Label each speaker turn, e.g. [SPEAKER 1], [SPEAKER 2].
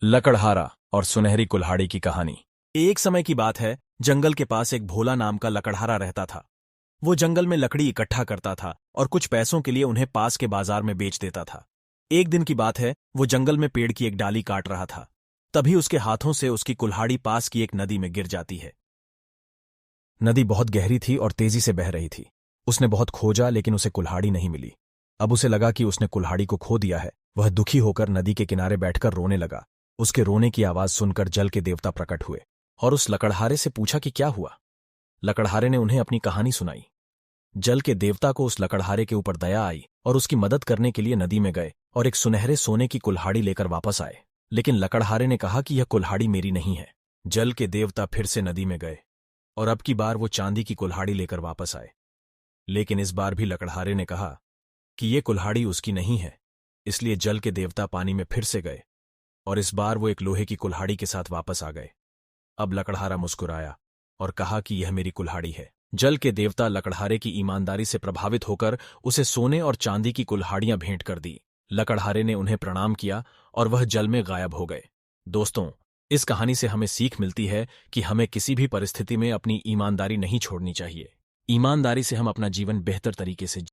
[SPEAKER 1] लकड़हारा और सुनहरी कुल्हाड़ी की कहानी। एक समय की बात है, जंगल के पास एक भोला नाम का लकड़हारा रहता था। वो जंगल में लकड़ी इकट्ठा करता था और कुछ पैसों के लिए उन्हें पास के बाजार में बेच देता था। एक दिन की बात है, वो जंगल में पेड़ की एक डाली काट रहा था। तभी उसके हाथों से उसकी कुल्हाड़ी पास की एक नदी में गिर जाती है। नदी बहुत गहरी थी और तेजी से बह रही थी। उसने बहुत खोजा लेकिन उसे कुल्हाड़ी नहीं मिली। अब उसे लगा कि उसने कुल्हाड़ी को खो दिया है। वह दुखी होकर नदी के किनारे बैठकर रोने लगा। उसके रोने की आवाज सुनकर जल के देवता प्रकट हुए और उस लकड़हारे से पूछा कि क्या हुआ। लकड़हारे ने उन्हें अपनी कहानी सुनाई। जल के देवता को उस लकड़हारे के ऊपर दया आई और उसकी मदद करने के लिए नदी में गए और एक सुनहरे सोने की कुल्हाड़ी लेकर वापस आए। लेकिन लकड़हारे ने कहा कि यह कुल्हाड़ी मेरी नहीं है। जल के देवता फिर से नदी में गए और अब की बार वो चांदी की कुल्हाड़ी लेकर वापस आए। लेकिन इस बार भी लकड़हारे ने कहा कि ये कुल्हाड़ी उसकी नहीं है। इसलिए जल के देवता पानी में फिर से गए और इस बार वो एक लोहे की कुल्हाड़ी के साथ वापस आ गए। अब लकड़हारा मुस्कुराया और कहा कि यह मेरी कुल्हाड़ी है। जल के देवता लकड़हारे की ईमानदारी से प्रभावित होकर उसे सोने और चांदी की कुल्हाड़ियां भेंट कर दी। लकड़हारे ने उन्हें प्रणाम किया और वह जल में गायब हो गए। दोस्तों, इस कहानी से हमें सीख मिलती है कि हमें किसी भी परिस्थिति में अपनी ईमानदारी नहीं छोड़नी चाहिए। ईमानदारी से हम अपना जीवन बेहतर तरीके से